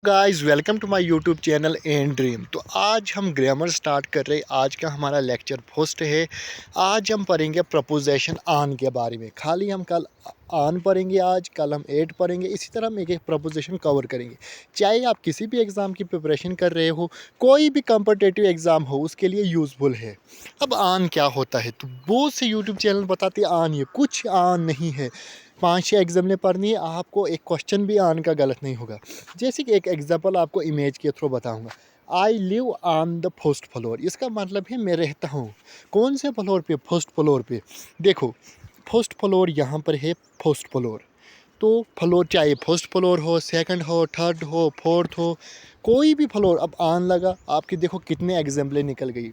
Guys welcome to my YouTube channel and dream. तो आज हम ग्रामर स्टार्ट कर रहे हैं। आज का हमारा लेक्चर फर्स्ट है। आज हम पढ़ेंगे प्रपोजिशन आन के बारे में। खाली हम कल आन पढ़ेंगे, आज कल हम एट पढ़ेंगे। इसी तरह हम एक एक प्रपोजिशन कवर करेंगे। चाहे आप किसी भी एग्ज़ाम की प्रिपरेशन कर रहे हो, कोई भी कॉम्पिटिटिव एग्ज़ाम हो, उसके लिए यूज़फुल है। अब आन क्या होता है, तो बहुत से यूट्यूब चैनल बताते हैं आन, ये कुछ आन नहीं है। 5-6 एग्जाम पढ़नी है, आपको एक क्वेश्चन भी आन का गलत नहीं होगा। जैसे कि एक एग्जांपल आपको इमेज के थ्रू बताऊंगा। I live on the first floor, इसका मतलब है मैं रहता हूँ कौन से फ्लोर पे, फर्स्ट फ्लोर पे। देखो फर्स्ट फ्लोर यहाँ पर है, फर्स्ट फ्लोर। तो फ्लोर चाहे फर्स्ट फ्लोर हो, सेकंड हो, थर्ड हो, फोर्थ हो, कोई भी फ्लोर। अब आन लगा, आपकी देखो कितने एग्जाम्पलें निकल गई।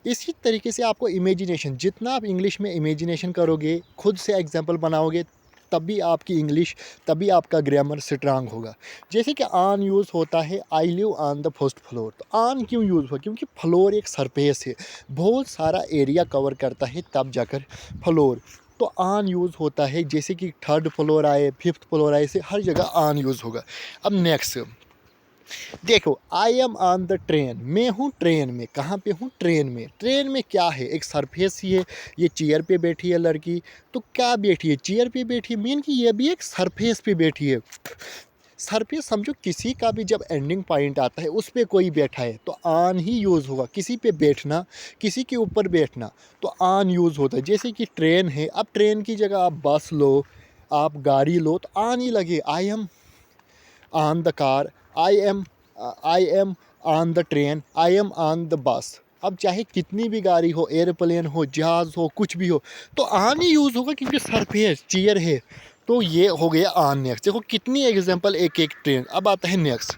इसी तरीके से आपको इमेजिनेशन, जितना आप इंग्लिश में इमेजिनेशन करोगे, खुद से एग्जाम्पल बनाओगे, तभी आपकी इंग्लिश, तभी आपका ग्रामर स्ट्रांग होगा। जैसे कि आन यूज़ होता है, I live on the first floor. तो आन क्यों यूज़ हुआ, क्योंकि फ्लोर एक सरफेस है, बहुत सारा एरिया कवर करता है, तब जाकर फ्लोर। तो आन यूज़ होता है, जैसे कि थर्ड फ्लोर आए, फिफ्थ फ्लोर आए, से हर जगह आन यूज़ होगा। अब नेक्स्ट देखो, I am on the train, मैं हूँ ट्रेन में। कहाँ पे हूँ, ट्रेन में। ट्रेन में क्या है, एक सरफेस ही है। ये चेयर पे बैठी है लड़की, तो क्या बैठी है, चेयर पे बैठी है, मीन कि ये भी एक सरफेस पे बैठी है। सरफेस समझो, किसी का भी जब एंडिंग पॉइंट आता है उस पर कोई बैठा है तो आन ही यूज़ होगा। किसी पे बैठना, किसी के ऊपर बैठना, तो आन यूज़ होता है। जैसे कि ट्रेन है, अब ट्रेन की जगह आप बस लो, आप गाड़ी लो, तो आन ही लगे। I am on the car, I am on the train, I am on the bus. अब चाहे कितनी भी गाड़ी हो, एयरप्लेन हो, जहाज़ हो, कुछ भी हो, तो आन ही यूज़ होगा, क्योंकि सरफेस चेयर है। तो ये हो गया आन। नेक्स्ट देखो कितनी एग्जांपल, एक एक ट्रेन। अब आता है next,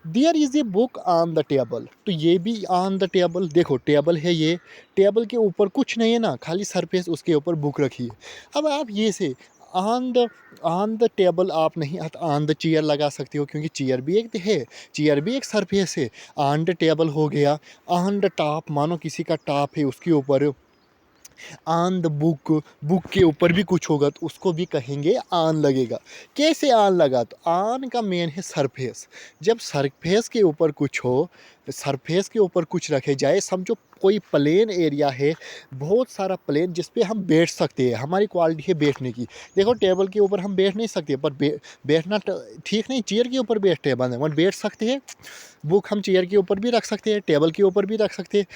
there is a book on the table. तो ये भी ऑन द टेबल। देखो टेबल है, ये टेबल के ऊपर कुछ नहीं है ना, खाली सरफेस, उसके ऊपर बुक रखी है। अब आप ये से ऑन द टेबल आप नहीं ऑन द चेयर लगा सकते हो, क्योंकि चेयर भी एक है, चेयर भी एक सरफेस है। ऑन द टेबल हो गया। ऑन द टॉप, मानो किसी का टॉप है, उसके ऊपर। ऑन द बुक, बुक के ऊपर भी कुछ होगा तो उसको भी कहेंगे आन लगेगा। कैसे आन लगा, तो आन का मेन है सरफेस। जब सरफेस के ऊपर कुछ हो, सरफेस के ऊपर कुछ रखे जाए, समझो कोई प्लेन एरिया है, बहुत सारा प्लेन, जिस पे हम बैठ सकते हैं, हमारी क्वालिटी है बैठने की। देखो टेबल के ऊपर हम बैठ नहीं सकते, पर बैठना ठीक नहीं, चेयर के ऊपर बैठते हैं बंदे, वहाँ बैठ सकते हैं। बुक हम चेयर के ऊपर भी रख सकते हैं, टेबल के ऊपर भी रख सकते हैं।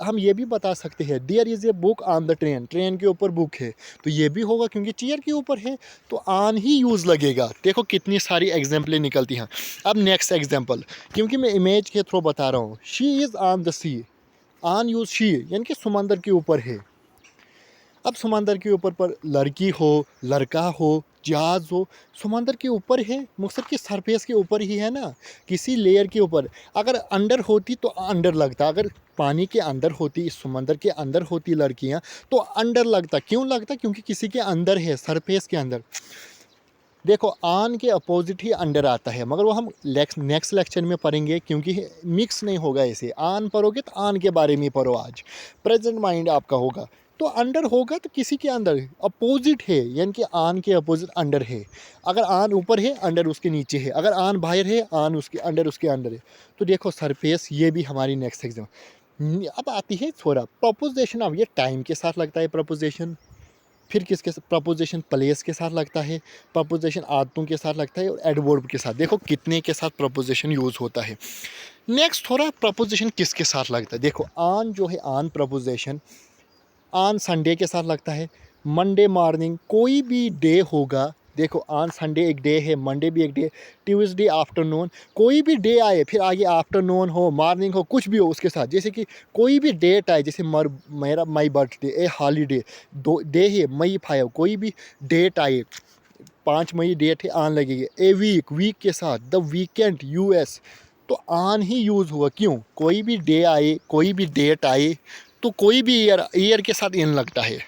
हम ये भी बता सकते हैं, there is a book on the train, train के ऊपर बुक है, तो ये भी होगा क्योंकि चेयर के ऊपर है, तो ऑन ही यूज़ लगेगा। देखो कितनी सारी एग्जाम्पलें निकलती हैं। अब नेक्स्ट एग्जाम्पल, क्योंकि मैं इमेज के थ्रू बता रहा हूँ, she is on the sea. On use she, यानी कि समंदर के ऊपर है। अब समंदर के ऊपर पर लड़की हो, लड़का हो, जहाज़ हो, समंदर के ऊपर है, मकसद कि सरफेस के ऊपर ही है ना, किसी लेयर के ऊपर। अगर अंडर होती तो अंडर लगता, अगर पानी के अंदर होती, इस समंदर के अंदर होती लड़कियां, तो अंडर लगता। क्यों लगता, क्योंकि किसी के अंदर है, सरफेस के अंदर। देखो आन के अपोजिट ही अंडर आता है, मगर वो हम नेक्स्ट लेक्चर में पढ़ेंगे, क्योंकि मिक्स नहीं होगा। ऐसे आन पढ़ोगे तो आन के बारे में पढ़ो, आज प्रेजेंट माइंड आपका होगा। तो अंडर होगा तो किसी के अंदर, अपोजिट है, यानी कि आन के अपोजिट अंडर है। अगर आन ऊपर है, अंडर उसके नीचे है। अगर आन बाहर है, आन उसके अंडर, उसके अंडर है। तो देखो सरफेस, ये भी हमारी नेक्स्ट एग्जाम। अब आती है थोड़ा प्रपोजिशन। अब ये टाइम के साथ लगता है प्रपोजिशन, फिर किसके साथ, प्रपोजिशन प्लेस के साथ लगता है, प्रपोजिशन आदतों के साथ लगता है, और एडवर्ब के साथ। देखो कितने के साथ प्रपोजिशन यूज़ होता है। नेक्स्ट थोड़ा प्रपोजिशन किसके साथ लगता है। देखो ऑन जो है, ऑन प्रपोजिशन ऑन संडे के साथ लगता है। मंडे मॉर्निंग, कोई भी डे होगा। देखो ऑन संडे एक डे है, मंडे भी एक डे, ट्यूसडे आफ्टरनून, कोई भी डे आए, फिर आगे आफ्टरनून हो, मॉर्निंग हो, कुछ भी हो उसके साथ। जैसे कि कोई भी डेट आए, जैसे मेरा माई बर्थडे, ए हॉलीडे, दो डे है, मई 5, कोई भी डेट आए, 5 मई डेट है, आन लगेगी। ए वीक, वीक के साथ, द वीकेंड, यूएस, तो आन ही यूज़ हुआ। क्यों, कोई भी डे आए, कोई भी डेट आए, तो कोई भी ईयर, ईयर के साथ इन लगता है।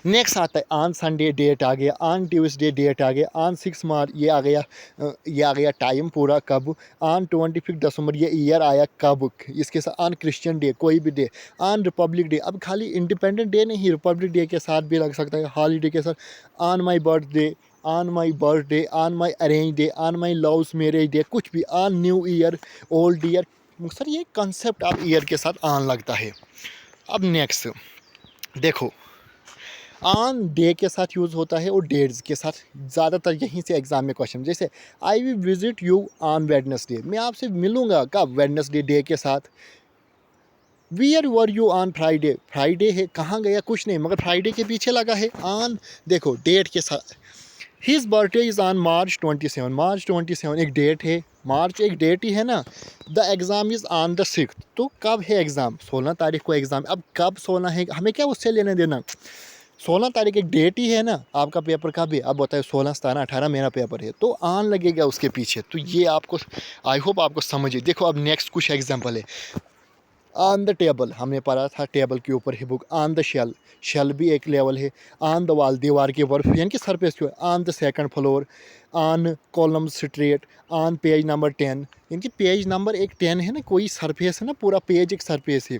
नेक्स्ट आता है ऑन संडे, डेट आ गया। ऑन ट्यूसडे डेट आ गया। ऑन 6 मार्च ये आ गया, ये आ गया टाइम पूरा कब। ऑन 25 दिसंबर ये ईयर आया कब। इसके साथ ऑन क्रिश्चियन डे, कोई भी डे। ऑन रिपब्लिक डे, अब खाली इंडिपेंडेंट डे नहीं, रिपब्लिक डे के साथ भी लग सकता है, हॉलीडे के साथ। On my birthday, on my birthday, on my arrange day, on my loves marriage day, कुछ भी, on new year, old year. Sir ये कंसेप्ट आप ईयर के साथ ऑन लगता है। अब नेक्स्ट देखो, ऑन डे के साथ यूज़ होता है और डेट्स के साथ। ज़्यादातर यहीं से एग्जाम में क्वेश्चन, जैसे I will visit you on Wednesday, मैं आपसे मिलूंगा कब, वेडनेसडे डे के साथ। Wear were you on Friday, Friday है, कहाँ गया, कुछ नहीं, मगर फ्राइडे के पीछे लगा है ऑन। देखो डेट के साथ, his birthday is on March 27, मार्च 27 एक डेट है, मार्च एक डेट ही है ना। The exam is on the 6th, तो कब है एग्ज़ाम, 16 तारीख को एग्ज़ाम। अब कब 16 है, हमें क्या उससे लेने देना, 16 तारीख एक डेट ही है ना। आपका पेपर कब है, अब बताए 16, 17, 18 मेरा पेपर है, तो ऑन लगेगा उसके पीछे। तो ये आपको, आई होप आपको समझे। देखो अब नेक्स्ट कुछ एग्जाम्पल है। ऑन द टेबल, हमने पढ़ा था टेबल के ऊपर ही book. On the shelf, shelf भी एक लेवल है। ऑन द वॉल, दीवार के ऊपर, यानी कि सरफेस के ऊपर। On the second floor, on column straight, on page number 10, यानी कि पेज नंबर एक 10 है ना, कोई सरफेस है ना, पूरा पेज एक सरफेस है।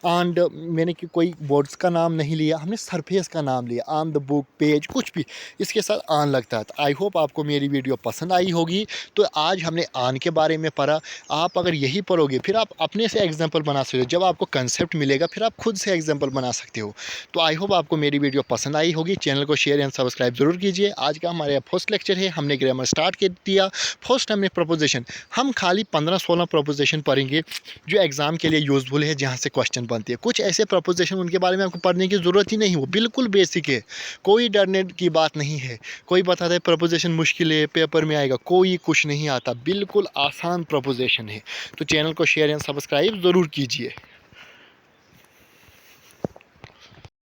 ऑन द, मैंने कि कोई बोर्ड्स का नाम नहीं लिया, हमने सरफेस का नाम लिया। ऑन द बुक, पेज, कुछ भी इसके साथ ऑन लगता है। तो आई होप आपको मेरी वीडियो पसंद आई होगी। तो आज हमने ऑन के बारे में पढ़ा। आप अगर यही पढ़ोगे फिर आप अपने से एग्जाम्पल बना सकते हो। जब आपको कंसेप्ट मिलेगा फिर आप खुद से एग्जाम्पल बना सकते हो। तो आई होप आपको मेरी वीडियो पसंद आई होगी। चैनल को शेयर एंड सब्सक्राइब जरूर कीजिए। आज का हमारे फर्स्ट लेक्चर है, हमने ग्रामर स्टार्ट कर दिया। फर्स्ट हमने प्रपोजिशन, हम खाली 15-16 प्रपोजिशन पढ़ेंगे जो एग्जाम के लिए यूजफुल है, जहाँ से क्वेश्चन बनते हैं। कुछ ऐसे प्रपोजिशन उनके बारे में आपको पढ़ने की ज़रूरत ही नहीं, वो बिल्कुल बेसिक है, कोई डरने की बात नहीं है। कोई बताता है प्रपोजिशन मुश्किल है, पेपर में आएगा, कोई कुछ नहीं आता, बिल्कुल आसान प्रपोजिशन है। तो चैनल को शेयर एंड सब्सक्राइब ज़रूर कीजिए।